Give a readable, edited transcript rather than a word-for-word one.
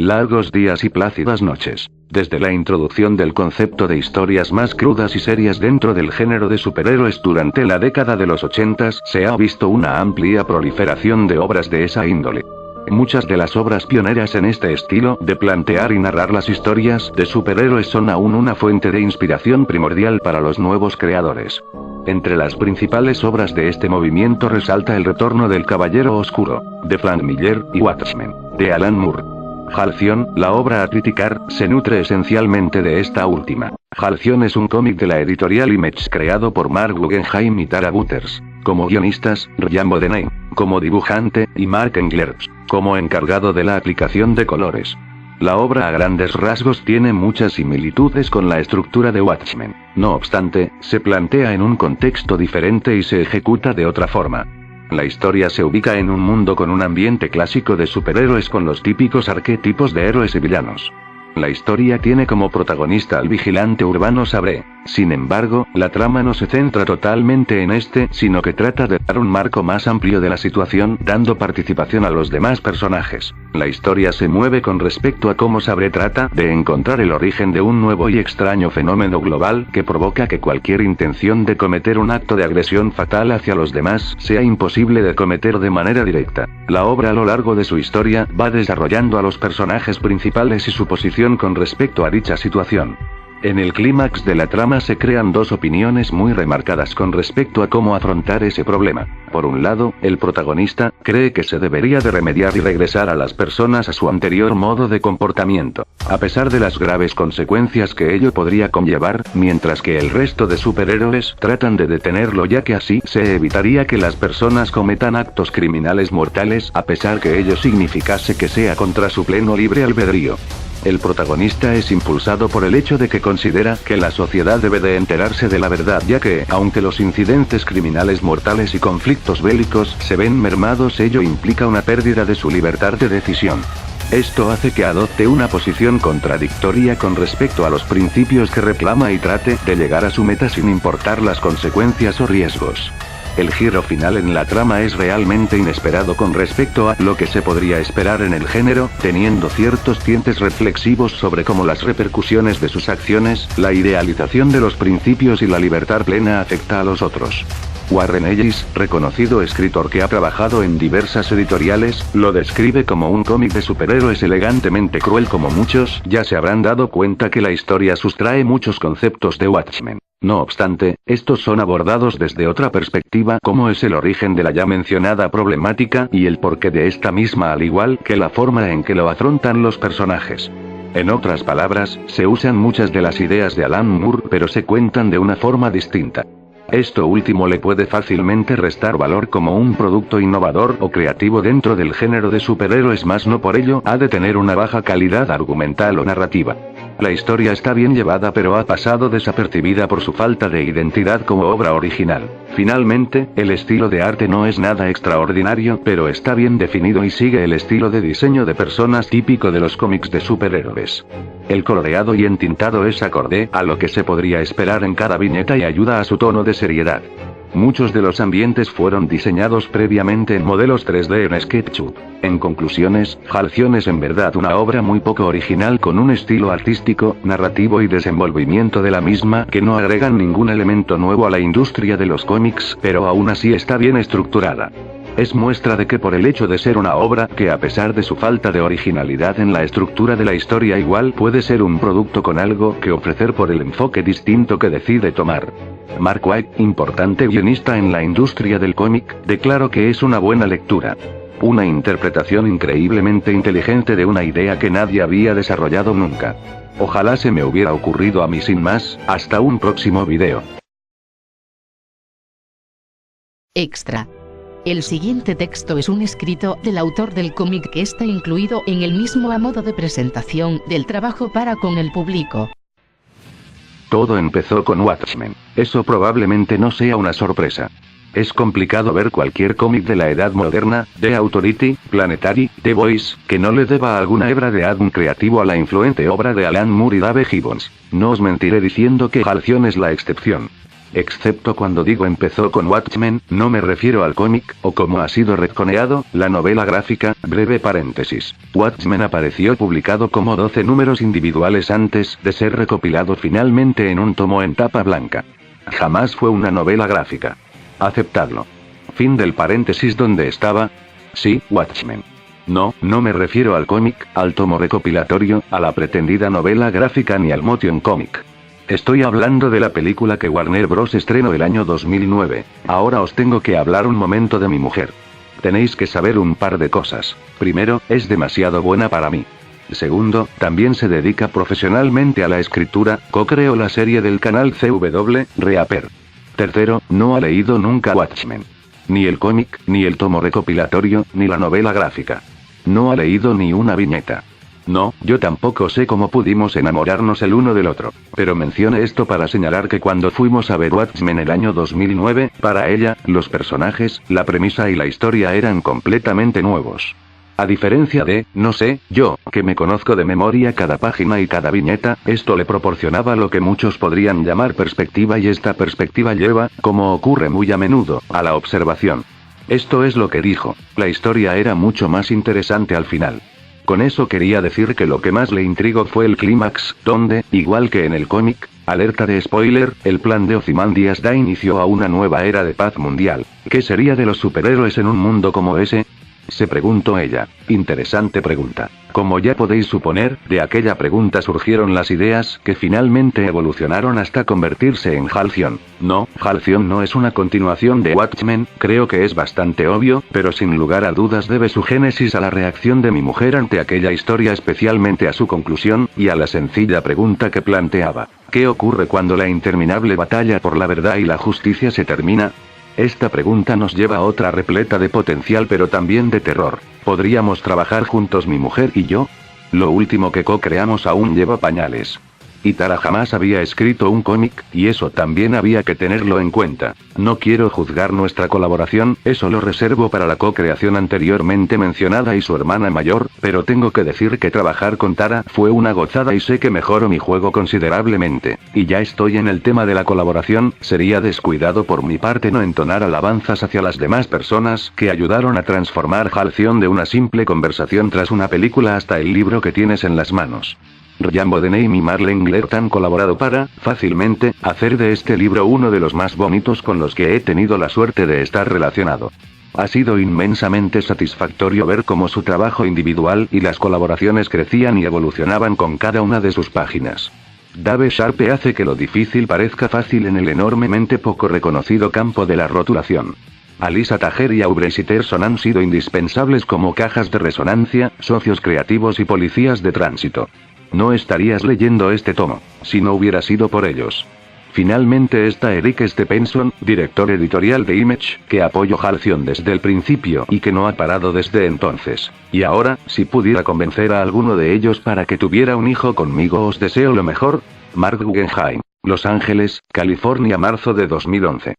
Largos días y plácidas noches. Desde la introducción del concepto de historias más crudas y serias dentro del género de superhéroes durante la década de los 80, se ha visto una amplia proliferación de obras de esa índole. Muchas de las obras pioneras en este estilo de plantear y narrar las historias de superhéroes son aún una fuente de inspiración primordial para los nuevos creadores. Entre las principales obras de este movimiento resalta El Retorno del Caballero Oscuro, de Frank Miller, y Watchmen, de Alan Moore. Halcyon, la obra a criticar, se nutre esencialmente de esta última. Halcyon es un cómic de la editorial Image creado por Mark Guggenheim y Tara Butters, como guionistas, Ryan Bodenheim, como dibujante, y Mark Englert, como encargado de la aplicación de colores. La obra a grandes rasgos tiene muchas similitudes con la estructura de Watchmen. No obstante, se plantea en un contexto diferente y se ejecuta de otra forma. La historia se ubica en un mundo con un ambiente clásico de superhéroes con los típicos arquetipos de héroes y villanos. La historia tiene como protagonista al vigilante urbano Sabre. Sin embargo, la trama no se centra totalmente en este, sino que trata de dar un marco más amplio de la situación, dando participación a los demás personajes. La historia se mueve con respecto a cómo Sabre trata de encontrar el origen de un nuevo y extraño fenómeno global que provoca que cualquier intención de cometer un acto de agresión fatal hacia los demás sea imposible de cometer de manera directa. La obra a lo largo de su historia va desarrollando a los personajes principales y su posición con respecto a dicha situación. En el clímax de la trama se crean dos opiniones muy remarcadas con respecto a cómo afrontar ese problema. Por un lado, el protagonista cree que se debería de remediar y regresar a las personas a su anterior modo de comportamiento, a pesar de las graves consecuencias que ello podría conllevar, mientras que el resto de superhéroes tratan de detenerlo, ya que así se evitaría que las personas cometan actos criminales mortales, a pesar que ello significase que sea contra su pleno libre albedrío. El protagonista es impulsado por el hecho de que considera que la sociedad debe de enterarse de la verdad, ya que, aunque los incidentes criminales mortales y conflictos bélicos se ven mermados, ello implica una pérdida de su libertad de decisión. Esto hace que adopte una posición contradictoria con respecto a los principios que reclama y trate de llegar a su meta sin importar las consecuencias o riesgos. El giro final en la trama es realmente inesperado con respecto a lo que se podría esperar en el género, teniendo ciertos tintes reflexivos sobre cómo las repercusiones de sus acciones, la idealización de los principios y la libertad plena afecta a los otros. Warren Ellis, reconocido escritor que ha trabajado en diversas editoriales, lo describe como un cómic de superhéroes elegantemente cruel. Como muchos ya se habrán dado cuenta que la historia sustrae muchos conceptos de Watchmen. No obstante, estos son abordados desde otra perspectiva, como es el origen de la ya mencionada problemática y el porqué de esta misma, al igual que la forma en que lo afrontan los personajes. En otras palabras, se usan muchas de las ideas de Alan Moore, pero se cuentan de una forma distinta. Esto último le puede fácilmente restar valor como un producto innovador o creativo dentro del género de superhéroes, más no por ello ha de tener una baja calidad argumental o narrativa. La historia está bien llevada, pero ha pasado desapercibida por su falta de identidad como obra original. Finalmente, el estilo de arte no es nada extraordinario, pero está bien definido y sigue el estilo de diseño de personas típico de los cómics de superhéroes. El coloreado y entintado es acorde a lo que se podría esperar en cada viñeta y ayuda a su tono de seriedad. Muchos de los ambientes fueron diseñados previamente en modelos 3D en SketchUp. En conclusiones, Halcyon es en verdad una obra muy poco original, con un estilo artístico, narrativo y desenvolvimiento de la misma que no agregan ningún elemento nuevo a la industria de los cómics, pero aún así está bien estructurada. Es muestra de que por el hecho de ser una obra que, a pesar de su falta de originalidad en la estructura de la historia, igual puede ser un producto con algo que ofrecer por el enfoque distinto que decide tomar. Mark Waid, importante guionista en la industria del cómic, declaró que es una buena lectura. Una interpretación increíblemente inteligente de una idea que nadie había desarrollado nunca. Ojalá se me hubiera ocurrido a mí. Sin más, hasta un próximo video. Extra. El siguiente texto es un escrito del autor del cómic que está incluido en el mismo a modo de presentación del trabajo para con el público. Todo empezó con Watchmen. Eso probablemente no sea una sorpresa. Es complicado ver cualquier cómic de la edad moderna, The Authority, Planetary, The Voice, que no le deba alguna hebra de algún creativo a la influente obra de Alan Moore y Dave Gibbons. No os mentiré diciendo que Halcyon es la excepción. Excepto cuando digo empezó con Watchmen, no me refiero al cómic, o como ha sido retconeado, la novela gráfica, breve paréntesis. Watchmen apareció publicado como 12 números individuales antes de ser recopilado finalmente en un tomo en tapa blanca. Jamás fue una novela gráfica. Aceptadlo. Fin del paréntesis donde estaba. Sí, Watchmen. No me refiero al cómic, al tomo recopilatorio, a la pretendida novela gráfica ni al motion comic. Estoy hablando de la película que Warner Bros. Estrenó el año 2009. Ahora os tengo que hablar un momento de mi mujer. Tenéis que saber un par de cosas. Primero, es demasiado buena para mí. Segundo, también se dedica profesionalmente a la escritura, co-creó la serie del canal CW, Reaper. Tercero, no ha leído nunca Watchmen. Ni el cómic, ni el tomo recopilatorio, ni la novela gráfica. No ha leído ni una viñeta. No, yo tampoco sé cómo pudimos enamorarnos el uno del otro, pero mencioné esto para señalar que cuando fuimos a ver Watchmen el año 2009, para ella, los personajes, la premisa y la historia eran completamente nuevos. A diferencia de, no sé, yo, que me conozco de memoria cada página y cada viñeta, esto le proporcionaba lo que muchos podrían llamar perspectiva y esta perspectiva lleva, como ocurre muy a menudo, a la observación. Esto es lo que dijo, la historia era mucho más interesante al final. Con eso quería decir que lo que más le intrigó fue el clímax, donde, igual que en el cómic, alerta de spoiler, el plan de Ozymandias da inicio a una nueva era de paz mundial. ¿Qué sería de los superhéroes en un mundo como ese? Se preguntó ella. Interesante pregunta. Como ya podéis suponer, de aquella pregunta surgieron las ideas que finalmente evolucionaron hasta convertirse en Halcyon. No, Halcyon no es una continuación de Watchmen, creo que es bastante obvio, pero sin lugar a dudas debe su génesis a la reacción de mi mujer ante aquella historia, especialmente a su conclusión, y a la sencilla pregunta que planteaba. ¿Qué ocurre cuando la interminable batalla por la verdad y la justicia se termina? Esta pregunta nos lleva a otra repleta de potencial pero también de terror. ¿Podríamos trabajar juntos mi mujer y yo? Lo último que co-creamos aún lleva pañales. Y Tara jamás había escrito un cómic, y eso también había que tenerlo en cuenta. No quiero juzgar nuestra colaboración, eso lo reservo para la co-creación anteriormente mencionada y su hermana mayor, pero tengo que decir que trabajar con Tara fue una gozada y sé que mejoró mi juego considerablemente. Y ya estoy en el tema de la colaboración, sería descuidado por mi parte no entonar alabanzas hacia las demás personas que ayudaron a transformar Halcyon de una simple conversación tras una película hasta el libro que tienes en las manos. Ryan Bodenheim y Marlene Glert han colaborado para, fácilmente, hacer de este libro uno de los más bonitos con los que he tenido la suerte de estar relacionado. Ha sido inmensamente satisfactorio ver cómo su trabajo individual y las colaboraciones crecían y evolucionaban con cada una de sus páginas. Dave Sharpe hace que lo difícil parezca fácil en el enormemente poco reconocido campo de la rotulación. Alisa Tajer y Aubrey Sitterson han sido indispensables como cajas de resonancia, socios creativos y policías de tránsito. No estarías leyendo este tomo, si no hubiera sido por ellos. Finalmente está Eric Stephenson, director editorial de Image, que apoyó Halcyon desde el principio y que no ha parado desde entonces. Y ahora, si pudiera convencer a alguno de ellos para que tuviera un hijo conmigo, os deseo lo mejor. Mark Guggenheim. Los Ángeles, California, marzo de 2011.